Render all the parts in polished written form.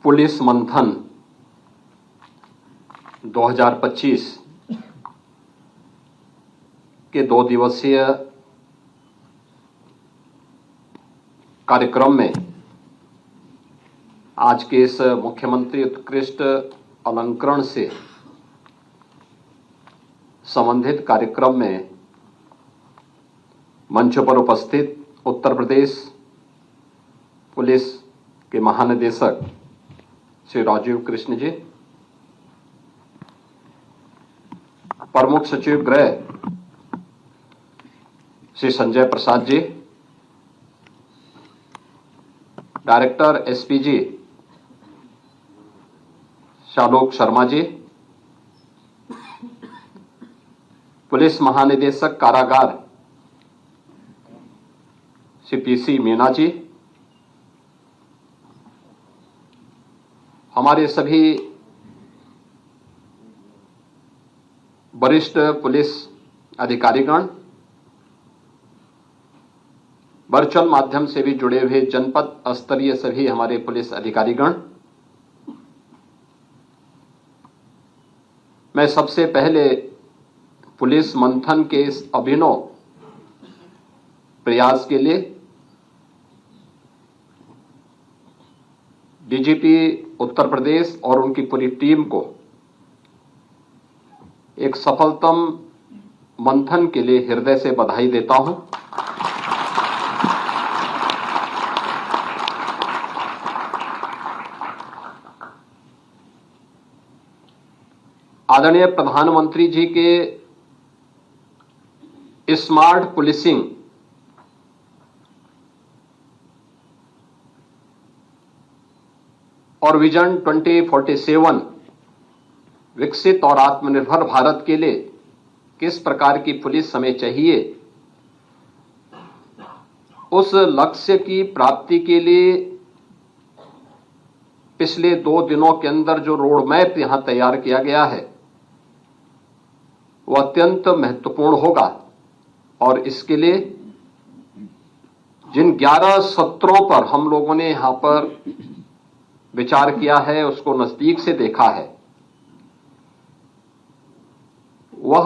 Police मंथन 2025 के 2 दिवसीय कार्यक्रम में आज के इस मुख्यमंत्री उत्कृष्ट अलंकरण से संबंधित कार्यक्रम में मंच पर उपस्थित उत्तर प्रदेश पुलिस के महानिदेशक श्री राजीव कृष्ण जी, प्रमुख सचिव गृह Shri Sanjay Prasad ji, director SPG शालोक Sharma ji, police महानिदेशक कारागार श्री पीसी मीना जी, हमारे सभी वरिष्ठ पुलिस अधिकारीगण, वर्चुअल माध्यम से भी जुड़े हुए जनपद स्तरीय सभी हमारे पुलिस अधिकारीगण, मैं सबसे पहले पुलिस मंथन के इस अभिनव प्रयास के लिए डीजीपी उत्तर प्रदेश और उनकी पूरी टीम को एक सफलतम मंथन के लिए हृदय से बधाई देता हूं। आदरणीय प्रधानमंत्री जी के स्मार्ट पुलिसिंग और विजन 2047 विकसित और आत्मनिर्भर भारत के लिए किस प्रकार की पुलिस हमें चाहिए, उस लक्ष्य की प्राप्ति के लिए पिछले 2 दिनों के अंदर जो रोड मैप यहां तैयार किया गया है वह अत्यंत महत्वपूर्ण होगा और इसके लिए जिन 11 सत्रों पर हम लोगों ने यहां पर विचार किया है, उसको नजदीक से देखा है, वह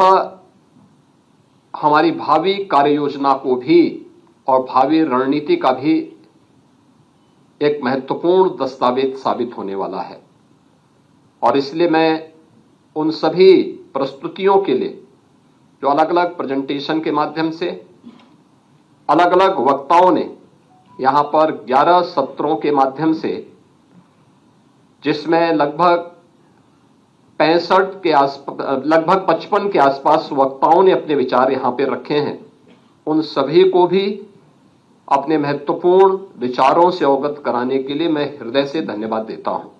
हमारी भावी कार्य योजना को भी और भावी रणनीति का भी एक महत्वपूर्ण दस्तावेज साबित होने वाला है। और इसलिए मैं उन सभी प्रस्तुतियों के लिए जो अलग अलग प्रेजेंटेशन के माध्यम से अलग अलग वक्ताओं ने यहां पर 11 सत्रों के माध्यम से, जिसमें लगभग 55 के आसपास वक्ताओं ने अपने विचार यहां पे रखे हैं, उन सभी को भी अपने महत्वपूर्ण विचारों से अवगत कराने के लिए मैं हृदय से धन्यवाद देता हूं।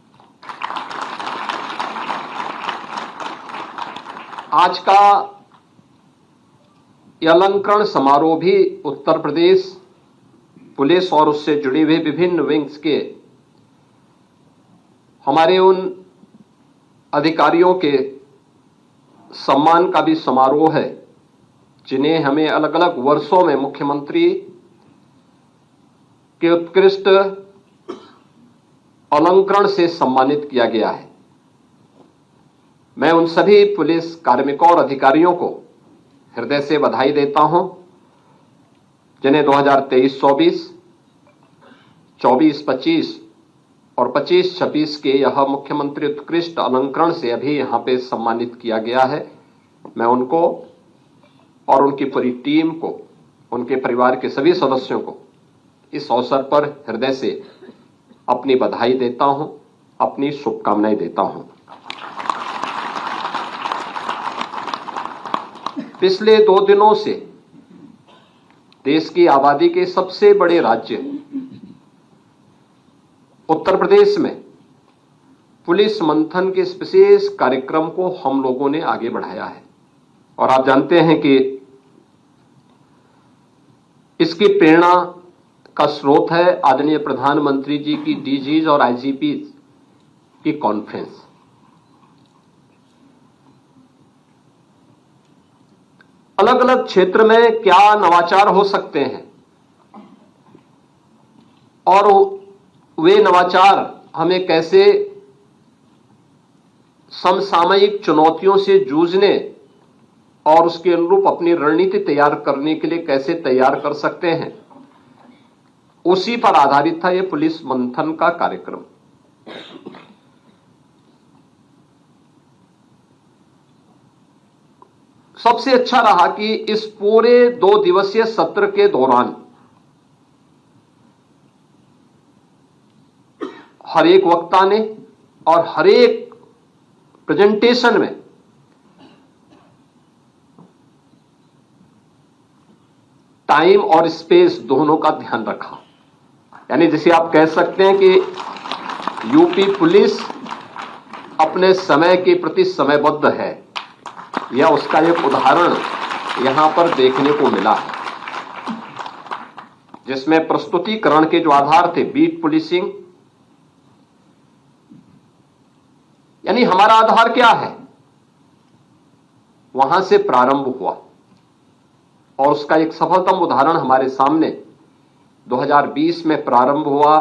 आज का यह अलंकरण समारोह भी उत्तर प्रदेश पुलिस और उससे जुड़ी हुई विभिन्न विंग्स के हमारे उन अधिकारियों के सम्मान का भी समारोह है जिन्हें हमें अलग अलग वर्षों में मुख्यमंत्री के उत्कृष्ट अलंकरण से सम्मानित किया गया है। मैं उन सभी पुलिस कार्मिकों और अधिकारियों को हृदय से बधाई देता हूं जिन्हें 2023-24, 24-25 और 25-26 के यह मुख्यमंत्री उत्कृष्ट अलंकरण से अभी यहां पे सम्मानित किया गया है। मैं उनको और उनकी पूरी टीम को, उनके परिवार के सभी सदस्यों को इस अवसर पर हृदय से अपनी बधाई देता हूं, अपनी शुभकामनाएं देता हूं। पिछले 2 दिनों से देश की आबादी के सबसे बड़े राज्य उत्तर प्रदेश में पुलिस मंथन के इस विशेष कार्यक्रम को हम लोगों ने आगे बढ़ाया है। और आप जानते हैं कि इसकी प्रेरणा का स्रोत है आदरणीय प्रधानमंत्री जी की डीजीज और आईजीपी की कॉन्फ्रेंस। अलग अलग क्षेत्र में क्या नवाचार हो सकते हैं और वे नवाचार हमें कैसे समसामयिक चुनौतियों से जूझने और उसके अनुरूप अपनी रणनीति तैयार करने के लिए कैसे तैयार कर सकते हैं, उसी पर आधारित था यह पुलिस मंथन का कार्यक्रम। सबसे अच्छा रहा कि इस पूरे 2 दिवसीय सत्र के दौरान हर एक वक्ता ने और हर एक प्रेजेंटेशन में टाइम और स्पेस दोनों का ध्यान रखा। यानी जैसे आप कह सकते हैं कि यूपी पुलिस अपने समय के प्रति समयबद्ध है, यह उसका एक उदाहरण यहां पर देखने को मिला है, जिसमें प्रस्तुतिकरण के जो आधार थे, बीट पुलिसिंग, यानी हमारा आधार क्या है, वहां से प्रारंभ हुआ और उसका एक सफलतम उदाहरण हमारे सामने 2020 में प्रारंभ हुआ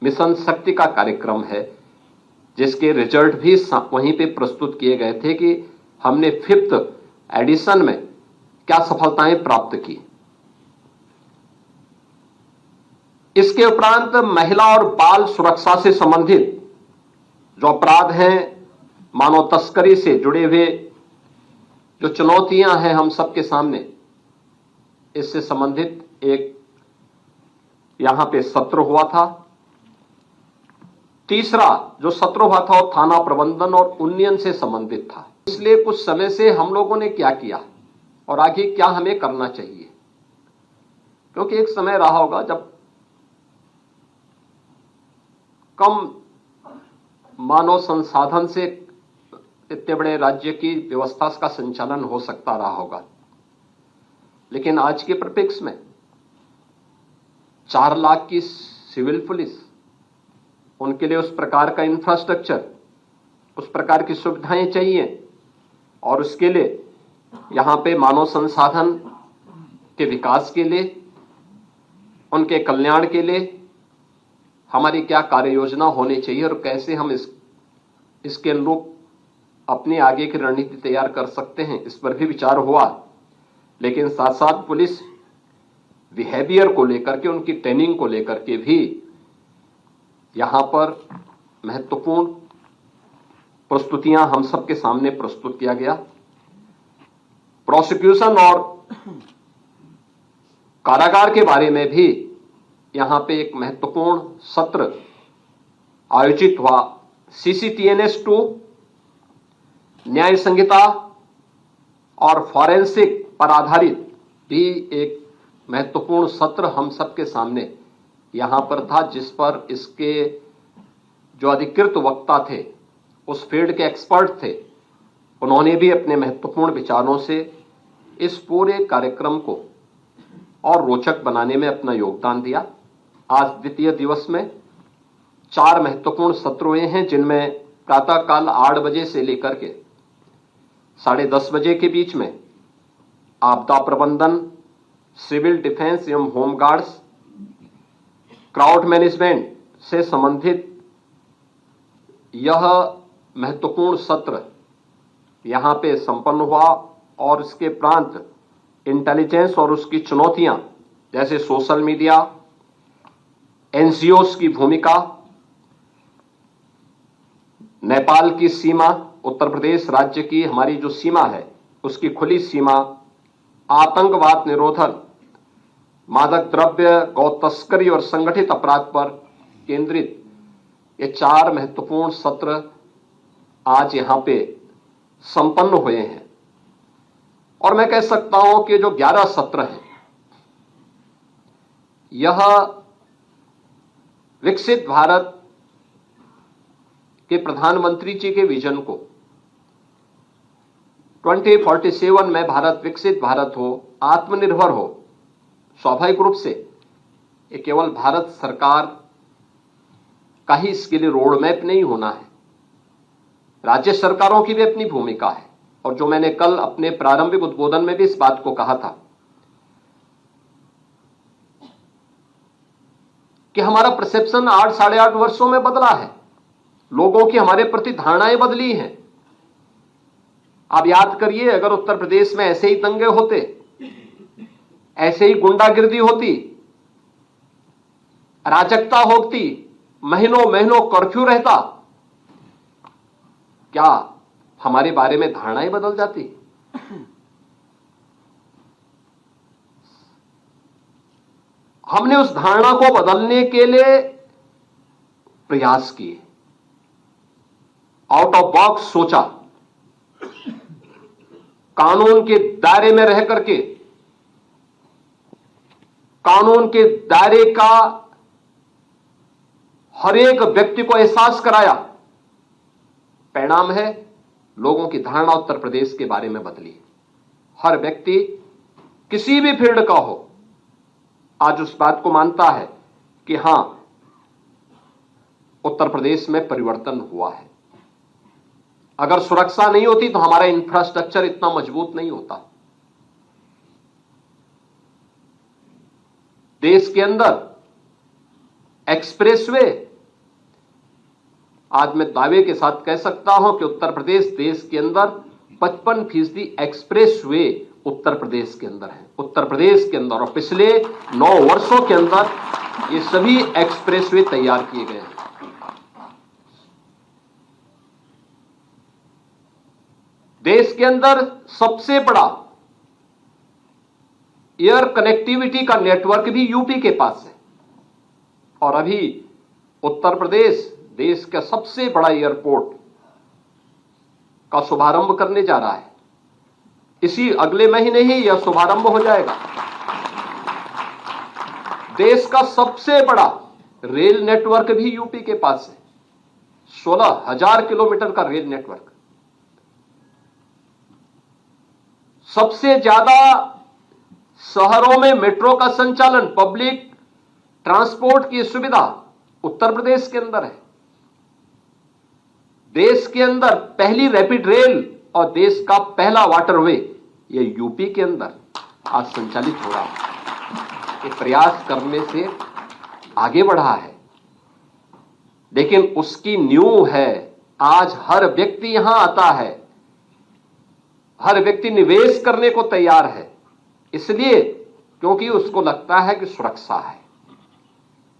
मिशन शक्ति का कार्यक्रम है, जिसके रिजल्ट भी वहीं पे प्रस्तुत किए गए थे कि हमने 5th एडिशन में क्या सफलताएं प्राप्त की। इसके उपरांत महिला और बाल सुरक्षा से संबंधित जो अपराध हैं, मानव तस्करी से जुड़े हुए जो चुनौतियां हैं हम सबके सामने, इससे संबंधित एक यहां पे सत्र हुआ था। तीसरा जो सत्र हुआ था वो थाना प्रबंधन और उन्नयन से संबंधित था। इसलिए कुछ समय से हम लोगों ने क्या किया और आगे क्या हमें करना चाहिए, क्योंकि एक समय रहा होगा जब कम मानव संसाधन से इतने बड़े राज्य की व्यवस्था का संचालन हो सकता रहा होगा, लेकिन आज के परिप्रेक्ष्य में 4 लाख की सिविल पुलिस, उनके लिए उस प्रकार का इंफ्रास्ट्रक्चर, उस प्रकार की सुविधाएं चाहिए और उसके लिए यहां पे मानव संसाधन के विकास के लिए, उनके कल्याण के लिए हमारी क्या कार्य योजना होनी चाहिए और कैसे हम इसके अनुरूप अपनी आगे की रणनीति तैयार कर सकते हैं, इस पर भी विचार हुआ। लेकिन साथ साथ पुलिस बिहेवियर को लेकर के, उनकी ट्रेनिंग को लेकर के भी यहां पर महत्वपूर्ण प्रस्तुतियां हम सबके सामने प्रस्तुत किया गया। प्रोसिक्यूशन और कारागार के बारे में भी यहां पे एक महत्वपूर्ण सत्र आयोजित हुआ। CCTNS 2, न्याय संहिता और फॉरेंसिक पर आधारित भी एक महत्वपूर्ण सत्र हम सबके सामने यहां पर था, जिस पर इसके जो अधिकृत वक्ता थे, उस फील्ड के एक्सपर्ट थे, उन्होंने भी अपने महत्वपूर्ण विचारों से इस पूरे कार्यक्रम को और रोचक बनाने में अपना योगदान दिया। आज द्वितीय दिवस में 4 महत्वपूर्ण सत्र हुए हैं, जिनमें प्रातःकाल 8 बजे से लेकर के 10:30 बजे के बीच में आपदा प्रबंधन, सिविल डिफेंस एवं होमगार्ड्स, क्राउड मैनेजमेंट से संबंधित यह महत्वपूर्ण सत्र यहां पे संपन्न हुआ और इसके प्रांत इंटेलिजेंस और उसकी चुनौतियां, जैसे सोशल मीडिया, NGOs की भूमिका, नेपाल की सीमा, उत्तर प्रदेश राज्य की हमारी जो सीमा है उसकी खुली सीमा, आतंकवाद निरोधन, मादक द्रव्य, गौ तस्करी और संगठित अपराध पर केंद्रित ये 4 महत्वपूर्ण सत्र आज यहां पे संपन्न हुए हैं। और मैं कह सकता हूं कि जो 11 सत्र हैं, यह विकसित भारत के प्रधानमंत्री जी के विजन को 2047 में भारत विकसित भारत हो, आत्मनिर्भर हो, स्वाभाविक रूप से ये केवल भारत सरकार का ही इसके लिए रोड मैप नहीं होना है, राज्य सरकारों की भी अपनी भूमिका है। और जो मैंने कल अपने प्रारंभिक उद्बोधन में भी इस बात को कहा था कि हमारा परसेप्शन 8 साढ़े 8 वर्षों में बदला है। लोगों की हमारे प्रति धारणाएं बदली हैं। आप याद करिए, अगर उत्तर प्रदेश में ऐसे ही दंगे होते, ऐसे ही गुंडागिर्दी होती, अराजकता होती, महीनों महीनों कर्फ्यू रहता, क्या हमारे बारे में धारणाएं बदल जाती? हमने उस धारणा को बदलने के लिए प्रयास किए, आउट ऑफ बॉक्स सोचा, कानून के दायरे में रह करके कानून के दायरे का हर एक व्यक्ति को एहसास कराया। परिणाम है, लोगों की धारणा उत्तर प्रदेश के बारे में बदली। हर व्यक्ति किसी भी फील्ड का हो, आज उस बात को मानता है कि हां, उत्तर प्रदेश में परिवर्तन हुआ है। अगर सुरक्षा नहीं होती तो हमारा इंफ्रास्ट्रक्चर इतना मजबूत नहीं होता। देश के अंदर एक्सप्रेसवे, आज मैं दावे के साथ कह सकता हूं कि उत्तर प्रदेश देश के अंदर 55% एक्सप्रेसवे उत्तर प्रदेश के अंदर है। उत्तर प्रदेश के अंदर, और पिछले 9 वर्षों के अंदर ये सभी एक्सप्रेसवे तैयार किए गए हैं। देश के अंदर सबसे बड़ा एयर कनेक्टिविटी का नेटवर्क भी यूपी के पास है, और अभी उत्तर प्रदेश देश का सबसे बड़ा एयरपोर्ट का शुभारंभ करने जा रहा है। इसी अगले महीने ही यह शुभारंभ हो जाएगा। देश का सबसे बड़ा रेल नेटवर्क भी यूपी के पास है, 16,000 किलोमीटर का रेल नेटवर्क। सबसे ज्यादा शहरों में मेट्रो का संचालन, पब्लिक ट्रांसपोर्ट की सुविधा उत्तर प्रदेश के अंदर है। देश के अंदर पहली रैपिड रेल और देश का पहला वाटरवे ये यूपी के अंदर आज संचालित हो रहा है। ये प्रयास करने से आगे बढ़ा है, लेकिन उसकी नींव है आज हर व्यक्ति यहां आता है, हर व्यक्ति निवेश करने को तैयार है। इसलिए क्योंकि उसको लगता है कि सुरक्षा है,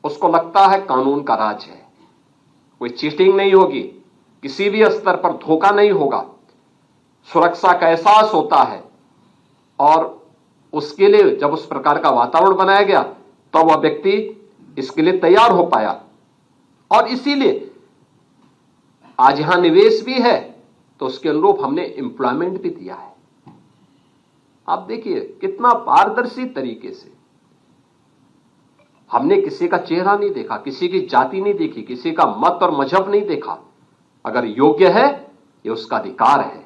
उसको लगता है कानून का राज है, कोई चीटिंग नहीं होगी, किसी भी स्तर पर धोखा नहीं होगा, सुरक्षा का एहसास होता है। और उसके लिए जब उस प्रकार का वातावरण बनाया गया तो वह व्यक्ति इसके लिए तैयार हो पाया, और इसीलिए आज यहां निवेश भी है तो उसके अनुरूप हमने एम्प्लॉयमेंट भी दिया है। आप देखिए कितना पारदर्शी तरीके से हमने किसी का चेहरा नहीं देखा, किसी की जाति नहीं देखी, किसी का मत और मजहब नहीं देखा। अगर योग्य है ये उसका अधिकार है।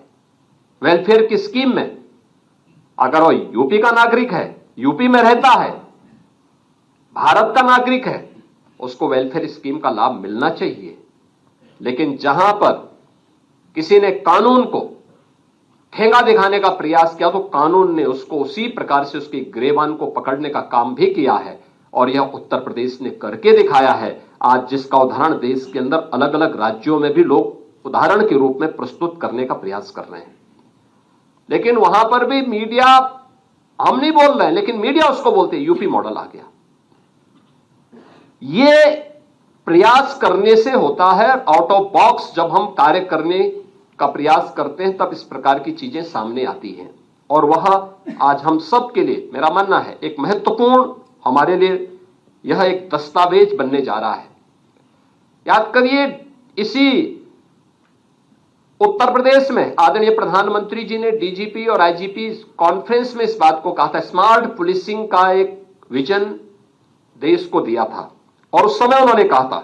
वेलफेयर की स्कीम में अगर वो यूपी का नागरिक है, यूपी में रहता है, भारत का नागरिक है, उसको वेलफेयर स्कीम का लाभ मिलना चाहिए। लेकिन जहां पर किसी ने कानून को ठेंगा दिखाने का प्रयास किया तो कानून ने उसको उसी प्रकार से उसकी गिरेबान को पकड़ने का काम भी किया है, और यह उत्तर प्रदेश ने करके दिखाया है। आज जिसका उदाहरण देश के अंदर अलग अलग राज्यों में भी लोग उदाहरण के रूप में प्रस्तुत करने का प्रयास कर रहे हैं। लेकिन वहां पर भी मीडिया, हम नहीं बोल रहे हैं लेकिन मीडिया उसको बोलते हैं यूपी मॉडल आ गया। ये प्रयास करने से होता है, आउट ऑफ बॉक्स जब हम कार्य करने का प्रयास करते हैं तब इस प्रकार की चीजें सामने आती हैं। और वह आज हम सब के लिए, मेरा मानना है, एक महत्वपूर्ण, हमारे लिए यह एक दस्तावेज बनने जा रहा है। याद करिए, इसी उत्तर प्रदेश में आदरणीय प्रधानमंत्री जी ने डीजीपी और आईजीपी कॉन्फ्रेंस में इस बात को कहा था, स्मार्ट पुलिसिंग का एक विजन देश को दिया था। और उस समय उन्होंने कहा था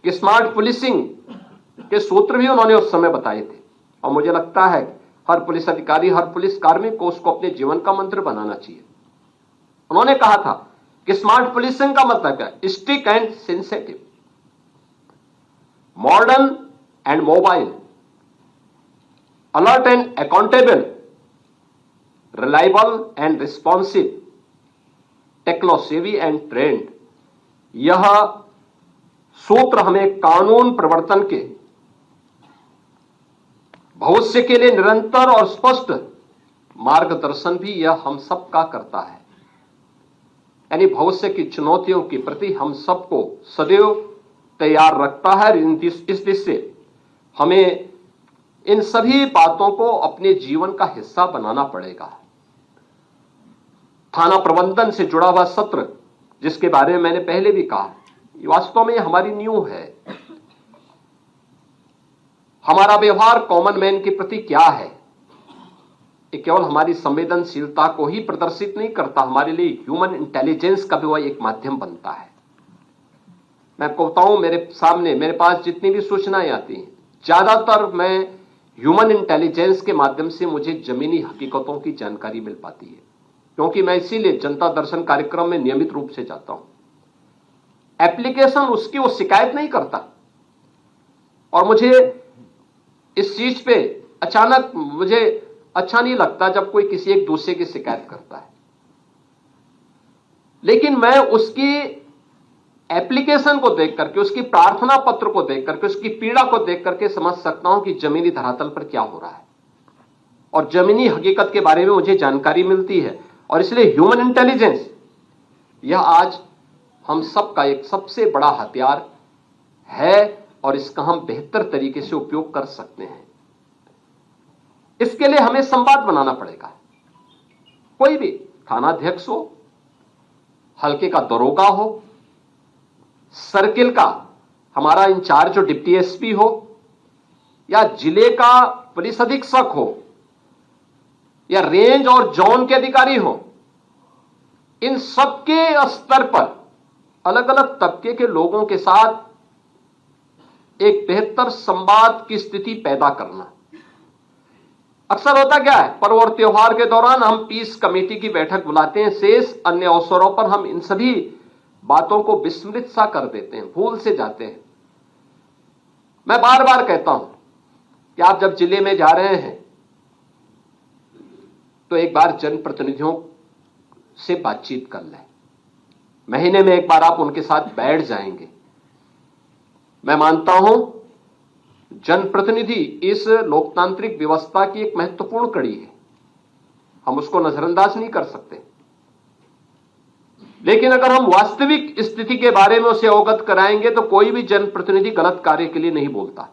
कि स्मार्ट पुलिसिंग के सूत्र भी उन्होंने उस समय बताए थे। और मुझे लगता है हर पुलिस अधिकारी, हर पुलिस कार्मिक को उसको अपने जीवन का मंत्र बनाना चाहिए। उन्होंने कहा था कि स्मार्ट पुलिसिंग का मतलब क्या है? Strict and sensitive, modern and mobile, alert and accountable, reliable and responsive, techno savvy and trained. यह सूत्र हमें कानून प्रवर्तन के भविष्य के लिए निरंतर और स्पष्ट मार्गदर्शन भी यह हम सब का करता है। यानी भविष्य की चुनौतियों के प्रति हम सबको सदैव तैयार रखता है। इस दृष्टि से हमें इन सभी बातों को अपने जीवन का हिस्सा बनाना पड़ेगा। थाना प्रबंधन से जुड़ा हुआ सत्र, जिसके बारे में मैंने पहले भी कहा, वास्तव में हमारी नींव है। हमारा व्यवहार कॉमन मैन के प्रति क्या है, ये केवल हमारी संवेदनशीलता को ही प्रदर्शित नहीं करता, हमारे लिए ह्यूमन इंटेलिजेंस का भी वह एक माध्यम बनता है। मैं आपको बताऊं, मेरे पास जितनी भी सूचनाएं आती हैं, ज्यादातर मैं ह्यूमन इंटेलिजेंस के माध्यम से मुझे जमीनी हकीकतों की जानकारी मिल पाती है, क्योंकि मैं इसीलिए जनता दर्शन कार्यक्रम में नियमित रूप से जाता हूं। एप्लीकेशन उसकी वो शिकायत नहीं करता, और मुझे इस चीज पे अचानक मुझे अच्छा नहीं लगता जब कोई किसी एक दूसरे की शिकायत करता है, लेकिन मैं उसकी एप्लीकेशन को देख करके, उसकी प्रार्थना पत्र को देख करके, उसकी पीड़ा को देख करके समझ सकता हूं कि जमीनी धरातल पर क्या हो रहा है, और जमीनी हकीकत के बारे में मुझे जानकारी मिलती है। और इसलिए ह्यूमन इंटेलिजेंस यह आज हम सबका एक सबसे बड़ा हथियार है, और इसका हम बेहतर तरीके से उपयोग कर सकते हैं। इसके लिए हमें संवाद बनाना पड़ेगा। कोई भी थानाध्यक्ष हो, हल्के का दरोगा हो, सर्किल का हमारा इंचार्ज जो डिप्टी एसपी हो, या जिले का पुलिस अधीक्षक हो, या रेंज और जोन के अधिकारी हो, इन सबके स्तर पर अलग अलग तबके के लोगों के साथ एक बेहतर संवाद की स्थिति पैदा करना। अक्सर होता क्या है, पर्व और त्योहार के दौरान हम पीस कमेटी की बैठक बुलाते हैं, शेष अन्य अवसरों पर हम इन सभी बातों को विस्मृत सा कर देते हैं, भूल से जाते हैं। मैं बार बार कहता हूं कि आप जब जिले में जा रहे हैं तो एक बार जनप्रतिनिधियों से बातचीत कर लें। महीने में एक बार आप उनके साथ बैठ जाएंगे। मैं मानता हूं जनप्रतिनिधि इस लोकतांत्रिक व्यवस्था की एक महत्वपूर्ण कड़ी है, हम उसको नजरअंदाज नहीं कर सकते। लेकिन अगर हम वास्तविक स्थिति के बारे में उसे अवगत कराएंगे तो कोई भी जनप्रतिनिधि गलत कार्य के लिए नहीं बोलता,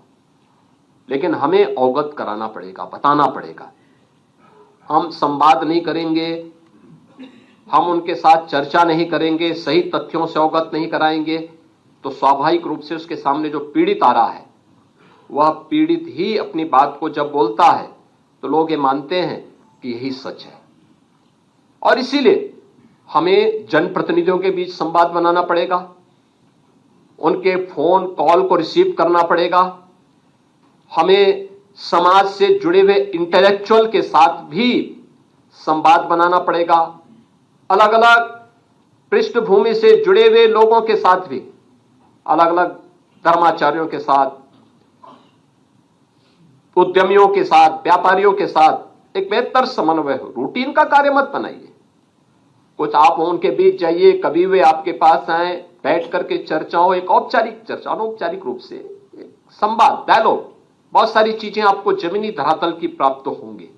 लेकिन हमें अवगत कराना पड़ेगा, बताना पड़ेगा। हम संवाद नहीं करेंगे, हम उनके साथ चर्चा नहीं करेंगे, सही तथ्यों से अवगत नहीं कराएंगे, तो स्वाभाविक रूप से उसके सामने जो पीड़ित आ रहा है वह पीड़ित ही अपनी बात को जब बोलता है तो लोग ये मानते हैं कि यही सच है। और इसीलिए हमें जनप्रतिनिधियों के बीच संवाद बनाना पड़ेगा, उनके फोन कॉल को रिसीव करना पड़ेगा, हमें समाज से जुड़े हुए इंटेलेक्चुअल के साथ भी संवाद बनाना पड़ेगा, अलग अलग पृष्ठभूमि से जुड़े हुए लोगों के साथ भी, अलग अलग धर्माचार्यों के साथ, उद्यमियों के साथ, व्यापारियों के साथ एक बेहतर समन्वय हो। रूटीन का कार्य मत बनाइए, कुछ आप उनके बीच जाइए, कभी वे आपके पास आए, बैठ करके चर्चा हो, एक औपचारिक चर्चा, अनौपचारिक रूप से एक संवाद, डायलॉग, बहुत सारी चीजें आपको जमीनी धरातल की प्राप्त होंगी।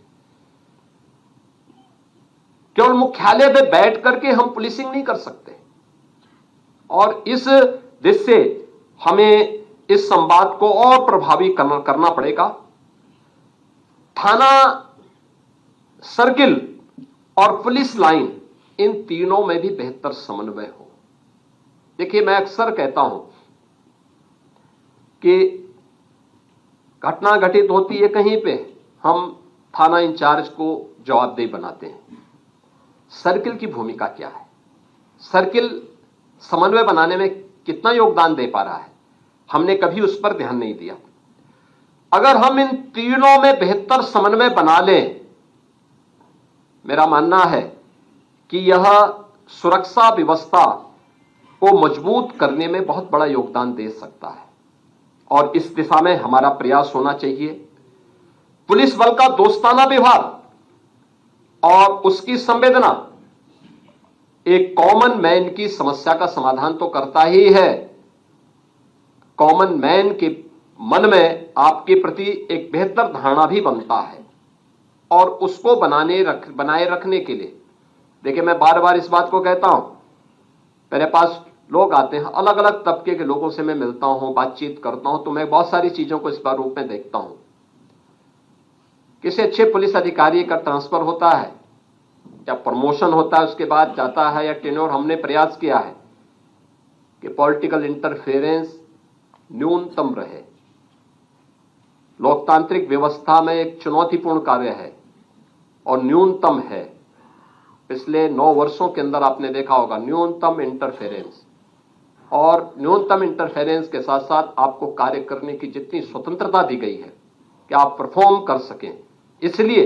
केवल मुख्यालय पे बैठ करके हम पुलिसिंग नहीं कर सकते, और इस दृष्टि से हमें इस संवाद को और प्रभावी करना पड़ेगा। थाना, सर्किल और पुलिस लाइन, इन तीनों में भी बेहतर समन्वय हो। देखिए, मैं अक्सर कहता हूं कि घटना घटित होती है कहीं पे, हम थाना इंचार्ज को जवाबदेह बनाते हैं। सर्किल की भूमिका क्या है, सर्किल समन्वय बनाने में कितना योगदान दे पा रहा है, हमने कभी उस पर ध्यान नहीं दिया। अगर हम इन तीनों में बेहतर समन्वय बना लें, मेरा मानना है कि यह सुरक्षा व्यवस्था को मजबूत करने में बहुत बड़ा योगदान दे सकता है, और इस दिशा में हमारा प्रयास होना चाहिए। पुलिस बल का दोस्ताना व्यवहार और उसकी संवेदना एक कॉमन मैन की समस्या का समाधान तो करता ही है। कॉमन मैन के मन में आपके प्रति एक बेहतर धारणा भी बनता है। और उसको बनाए रखने के लिए, देखिए मैं बार बार इस बात को कहता हूं, मेरे पास लोग आते हैं, अलग अलग तबके के लोगों से मैं मिलता हूं, बातचीत करता हूं, तो मैं बहुत सारी चीजों को इस बार रूप में देखता हूं। किसी अच्छे पुलिस अधिकारी का ट्रांसफर होता है या प्रमोशन होता है, उसके बाद जाता है, या टेन्योर, हमने प्रयास किया है कि पॉलिटिकल इंटरफेरेंस न्यूनतम रहे। लोकतांत्रिक व्यवस्था में एक चुनौतीपूर्ण कार्य है और न्यूनतम है। पिछले 9 वर्षों के अंदर आपने देखा होगा न्यूनतम इंटरफेरेंस, और न्यूनतम इंटरफेरेंस के साथ साथ आपको कार्य करने की जितनी स्वतंत्रता दी गई है कि आप परफॉर्म कर सकें, इसलिए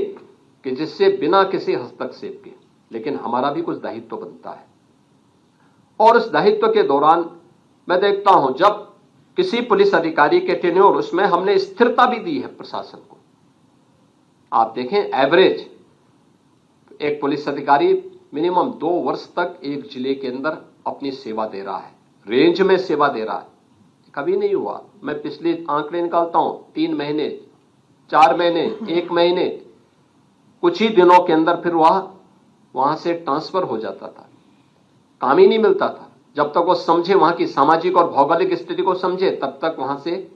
कि जिससे बिना किसी हस्तक्षेप के, लेकिन हमारा भी कुछ दायित्व बनता है। और उस दायित्व के दौरान मैं देखता हूं जब किसी पुलिस अधिकारी के टेन्योर, उसमें हमने स्थिरता भी दी है प्रशासन को। आप देखें एवरेज एक पुलिस अधिकारी मिनिमम 2 वर्ष तक एक जिले के अंदर अपनी सेवा दे रहा है, रेंज में सेवा दे रहा है। कभी नहीं हुआ, मैं पिछले आंकड़े निकालता हूं, 3 महीने, 4 महीने, 1 महीने, कुछ ही दिनों के अंदर फिर वहां से ट्रांसफर हो जाता था। काम ही नहीं मिलता था। जब तक वो समझे, वहां की सामाजिक और भौगोलिक स्थिति को समझे, तब तक वहां से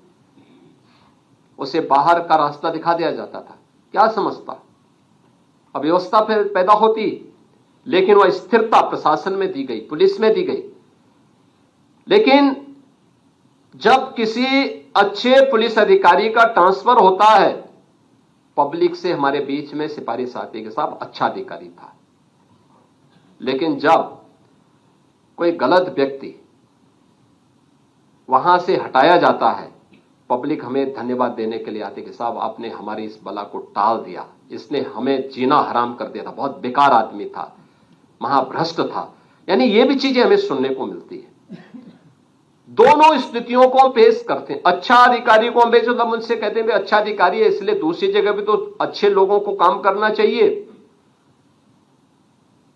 उसे बाहर का रास्ता दिखा दिया जाता था। क्या समझता? अव्यवस्था फिर पैदा होती, लेकिन वह स्थिरता प्रशासन में दी गई, पुलिस में दी गई। लेकिन जब किसी अच्छे पुलिस अधिकारी का ट्रांसफर होता है, पब्लिक से हमारे बीच में सिफारिश आती है कि साहब अच्छा अधिकारी था। लेकिन जब कोई गलत व्यक्ति वहां से हटाया जाता है, पब्लिक हमें धन्यवाद देने के लिए आती है कि साहब आपने हमारी इस बला को टाल दिया, इसने हमें जीना हराम कर दिया था, बहुत बेकार आदमी था, महाभ्रष्ट था। यानी ये भी चीजें हमें सुनने को मिलती है। दोनों स्थितियों को पेश करते हैं। अच्छा अधिकारी को हम बेशुदा मुझसे कहते हैं अच्छा अधिकारी है, इसलिए दूसरी जगह भी तो अच्छे लोगों को काम करना चाहिए।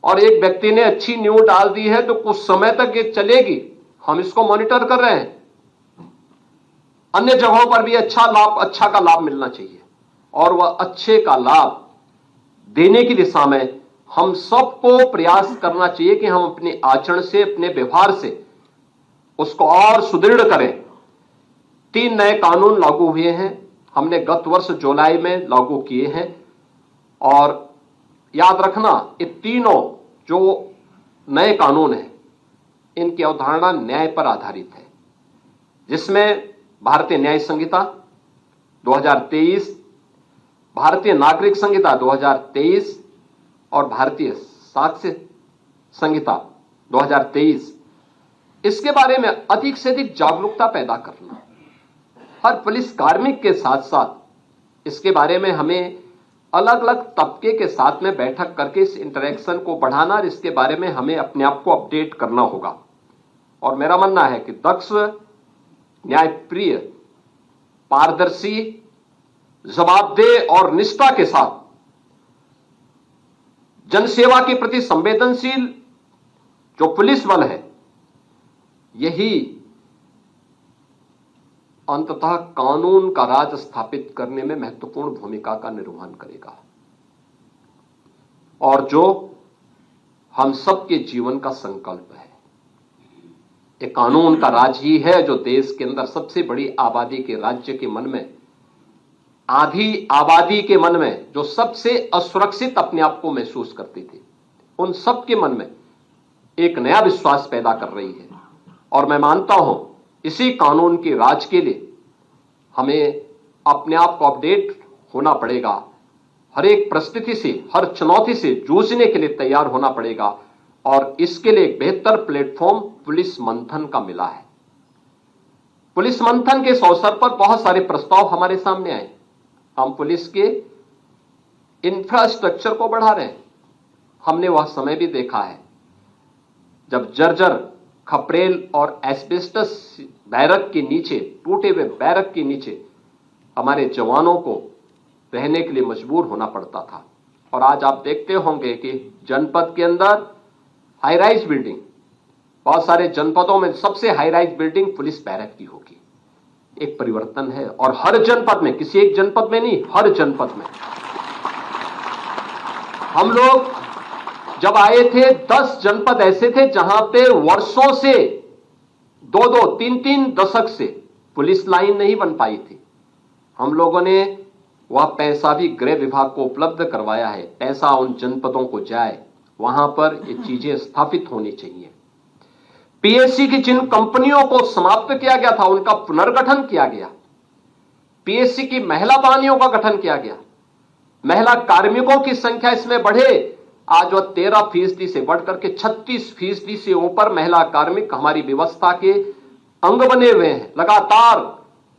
और एक व्यक्ति ने अच्छी न्यूज डाल दी है तो कुछ समय तक ये चलेगी, हम इसको मॉनिटर कर रहे हैं। अन्य जगहों पर भी अच्छा का लाभ मिलना चाहिए, और वह अच्छे का लाभ देने की दिशा में हम सबको प्रयास करना चाहिए कि हम अपने आचरण से, अपने व्यवहार से उसको और सुदृढ़ करें। 3 नए कानून लागू हुए हैं, हमने गत वर्ष जुलाई में लागू किए हैं। और याद रखना, ये तीनों जो नए कानून हैं, इनकी अवधारणा न्याय पर आधारित है, जिसमें भारतीय न्याय संहिता 2023, भारतीय नागरिक संहिता 2023 और भारतीय साक्ष्य संहिता 2023, इसके बारे में अधिक से अधिक जागरूकता पैदा करना। हर पुलिस कार्मिक के साथ साथ इसके बारे में हमें अलग अलग तबके के साथ में बैठक करके इस इंटरेक्शन को बढ़ाना, और इसके बारे में हमें अपने आप को अपडेट करना होगा। और मेरा मानना है कि दक्ष, न्यायप्रिय, पारदर्शी, जवाबदेह और निष्ठा के साथ जनसेवा के प्रति संवेदनशील जो पुलिस बल है, यही अंततः कानून का राज स्थापित करने में महत्वपूर्ण भूमिका का निर्वहन करेगा, और जो हम सबके जीवन का संकल्प है। ये कानून का राज ही है जो देश के अंदर सबसे बड़ी आबादी के राज्य के मन में, आधी आबादी के मन में, जो सबसे असुरक्षित अपने आप को महसूस करती थी, उन सबके मन में एक नया विश्वास पैदा कर रही है। और मैं मानता हूं इसी कानून के राज के लिए हमें अपने आप को अपडेट होना पड़ेगा, हर एक परिस्थिति से, हर चुनौती से जूझने के लिए तैयार होना पड़ेगा। और इसके लिए एक बेहतर प्लेटफॉर्म पुलिस मंथन का मिला है। पुलिस मंथन के इस अवसर पर बहुत सारे प्रस्ताव हमारे सामने आए। हम पुलिस के इंफ्रास्ट्रक्चर को बढ़ा रहे हैं। हमने वह समय भी देखा है जब जर्जर, खपरेल और एस्बेस्टस बैरक के नीचे, टूटे हुए बैरक के नीचे हमारे जवानों को रहने के लिए मजबूर होना पड़ता था। और आज आप देखते होंगे कि जनपद के अंदर हाई राइज बिल्डिंग, बहुत सारे जनपदों में सबसे high rise building police barrack की होगी। एक परिवर्तन है। और हर जनपद में, किसी एक जनपद में नहीं, हर जनपद में। हम लोग जब आए थे 10 जनपद ऐसे थे जहां पे वर्षों से 2-2, 3-3 दशक से पुलिस लाइन नहीं बन पाई थी। हम लोगों ने वह पैसा भी गृह विभाग को उपलब्ध करवाया है। पैसा उन जनपदों को जाए, वहां पर ये चीजें स्थापित होनी चाहिए। पीएससी की जिन कंपनियों को समाप्त किया गया था उनका पुनर्गठन किया गया। पीएससी की महिला बाहिनियों का गठन किया गया। महिला कार्मिकों की संख्या इसमें बढ़े। आज वह 13% से बढ़कर के 36% से ऊपर महिला कार्मिक हमारी व्यवस्था के अंग बने हुए हैं। लगातार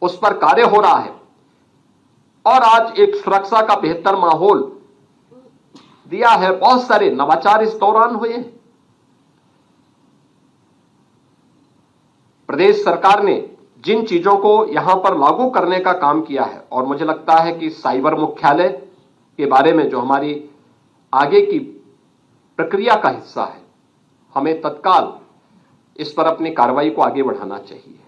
उस पर कार्य हो रहा है और आज एक सुरक्षा का बेहतर माहौल दिया है। बहुत सारे नवाचार इस दौरान हुए हैं। प्रदेश सरकार ने जिन चीजों को यहां पर लागू करने का काम किया है, और मुझे लगता है कि साइबर मुख्यालय के बारे में जो हमारी आगे की प्रक्रिया का हिस्सा है, हमें तत्काल इस पर अपनी कार्रवाई को आगे बढ़ाना चाहिए।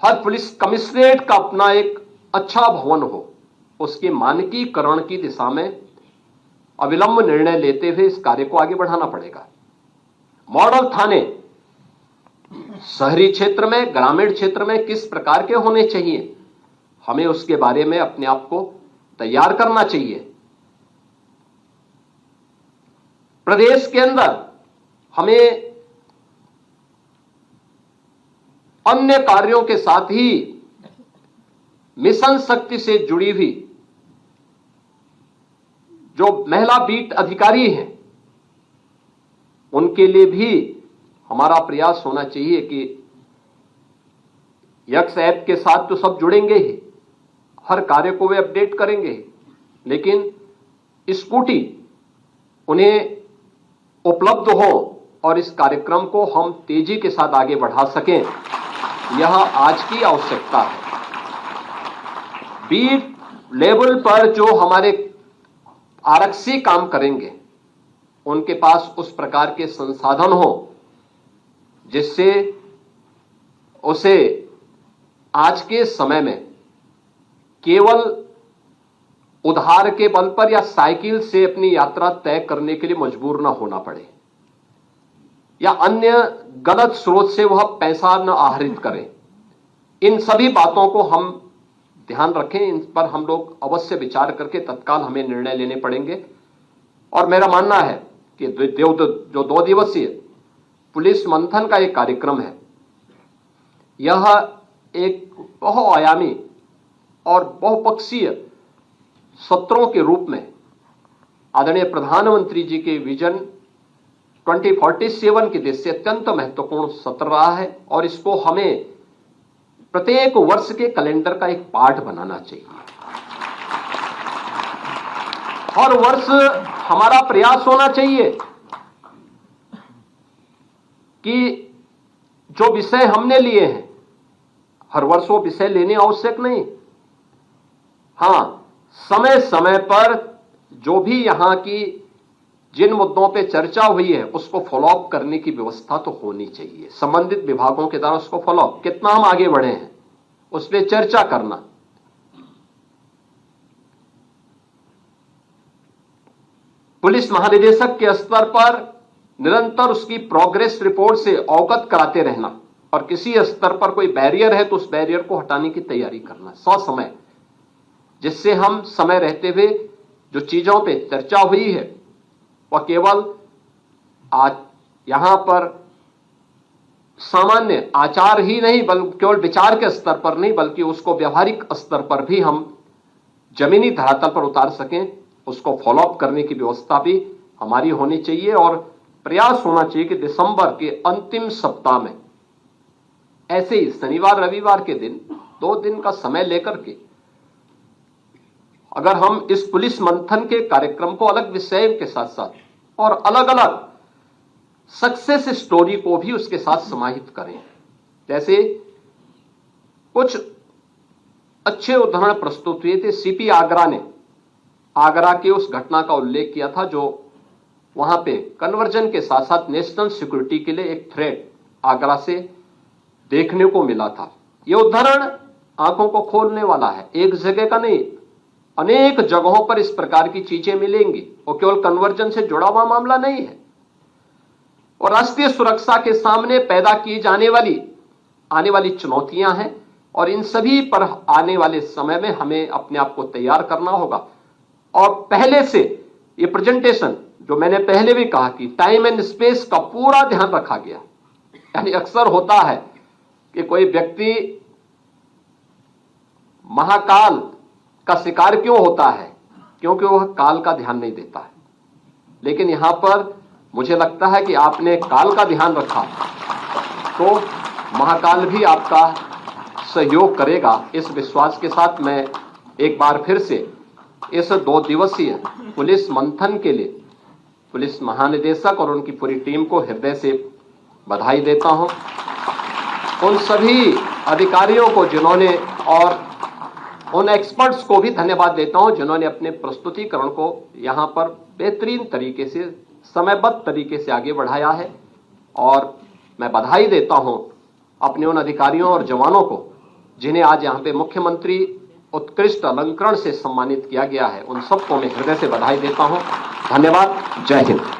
हर पुलिस कमिश्नरेट का अपना एक अच्छा भवन हो, उसके मानकीकरण की दिशा में अविलंब निर्णय लेते हुए इस कार्य को आगे बढ़ाना पड़ेगा। मॉडल थाने शहरी क्षेत्र में, ग्रामीण क्षेत्र में किस प्रकार के होने चाहिए, हमें उसके बारे में अपने आप को तैयार करना चाहिए। प्रदेश के अंदर हमें अन्य कार्यों के साथ ही मिशन शक्ति से जुड़ी हुई जो महिला बीट अधिकारी हैं, उनके लिए भी हमारा प्रयास होना चाहिए कि यक्स ऐप के साथ तो सब जुड़ेंगे ही, हर कार्य को वे अपडेट करेंगे, लेकिन स्कूटी उन्हें उपलब्ध हो और इस कार्यक्रम को हम तेजी के साथ आगे बढ़ा सकें, यह आज की आवश्यकता है। बीट लेवल पर जो हमारे आरक्षी काम करेंगे, उनके पास उस प्रकार के संसाधन हो जिससे उसे आज के समय में केवल उधार के बल पर या साइकिल से अपनी यात्रा तय करने के लिए मजबूर न होना पड़े, या अन्य गलत स्रोत से वह पैसा न आहरित करें। इन सभी बातों को हम ध्यान रखें, इन पर हम लोग अवश्य विचार करके तत्काल हमें निर्णय लेने पड़ेंगे। और मेरा मानना है कि जो 2 दिवसीय पुलिस मंथन का एक कार्यक्रम है, यह एक बहुआयामी और बहुपक्षीय सत्रों के रूप में आदरणीय प्रधानमंत्री जी के विजन 2047 की दृष्टि से अत्यंत महत्वपूर्ण सत्र रहा है और इसको हमें प्रत्येक वर्ष के कैलेंडर का एक पार्ट बनाना चाहिए। हर वर्ष हमारा प्रयास होना चाहिए कि जो विषय हमने लिए हैं, हर वर्ष वो विषय लेने आवश्यक नहीं, हां समय समय पर जो भी यहां की जिन मुद्दों पे चर्चा हुई है उसको फॉलोअप करने की व्यवस्था तो होनी चाहिए। संबंधित विभागों के द्वारा उसको फॉलोअप, कितना हम आगे बढ़े हैं उस पर चर्चा करना। पुलिस महानिदेशक के स्तर पर निरंतर उसकी प्रोग्रेस रिपोर्ट से अवगत कराते रहना और किसी स्तर पर कोई बैरियर है तो उस बैरियर को हटाने की तैयारी करना ससमय, जिससे हम समय रहते हुए जो चीजों पे चर्चा हुई है वह केवल आज यहां पर सामान्य आचार ही नहीं, बल्कि केवल विचार के स्तर पर नहीं, बल्कि उसको व्यवहारिक स्तर पर भी हम जमीनी धरातल पर उतार सकें, उसको फॉलोअप करने की व्यवस्था भी हमारी होनी चाहिए। और प्रयास होना चाहिए कि दिसंबर के अंतिम सप्ताह में ऐसे ही शनिवार रविवार के दिन 2 दिन का समय लेकर के अगर हम इस पुलिस मंथन के कार्यक्रम को अलग विषय के साथ साथ और अलग अलग सक्सेस स्टोरी को भी उसके साथ समाहित करें। जैसे कुछ अच्छे उदाहरण प्रस्तुत हुए थे। सीपी आगरा ने आगरा की उस घटना का उल्लेख किया था जो वहां पे कन्वर्जन के साथ साथ नेशनल सिक्योरिटी के लिए एक थ्रेट आगरा से देखने को मिला था। ये उदाहरण आंखों को खोलने वाला है, एक जगह का नहीं, अनेक जगहों पर इस प्रकार की चीजें मिलेंगी और केवल कन्वर्जन से जुड़ा हुआ मामला नहीं है। और राष्ट्रीय सुरक्षा के सामने पैदा की जाने वाली आने वाली चुनौतियां हैं और इन सभी पर आने वाले समय में हमें अपने आप को तैयार करना होगा। और पहले से ये प्रेजेंटेशन, जो मैंने पहले भी कहा कि टाइम एंड स्पेस का पूरा ध्यान रखा गया। यानी अक्सर होता है कि कोई व्यक्ति महाकाल का शिकार क्यों होता है, क्योंकि वह काल का ध्यान नहीं देता है। लेकिन यहां पर मुझे लगता है कि आपने काल का ध्यान रखा तो महाकाल भी आपका सहयोग करेगा। इस विश्वास के साथ मैं एक बार फिर से इस 2 दिवसीय पुलिस मंथन के लिए पुलिस महानिदेशक और उनकी पूरी टीम को हृदय से बधाई देता हूं। उन सभी अधिकारियों को जिन्होंने, और उन एक्सपर्ट्स को भी धन्यवाद देता हूं जिन्होंने अपने प्रस्तुतिकरण को यहां पर बेहतरीन तरीके से, समयबद्ध तरीके से आगे बढ़ाया है। और मैं बधाई देता हूं अपने उन अधिकारियों और जवानों को जिन्हें आज यहां पे मुख्यमंत्री उत्कृष्ट अलंकरण से सम्मानित किया गया है। उन सबको मैं हृदय से बधाई देता हूं। धन्यवाद। जय हिंद।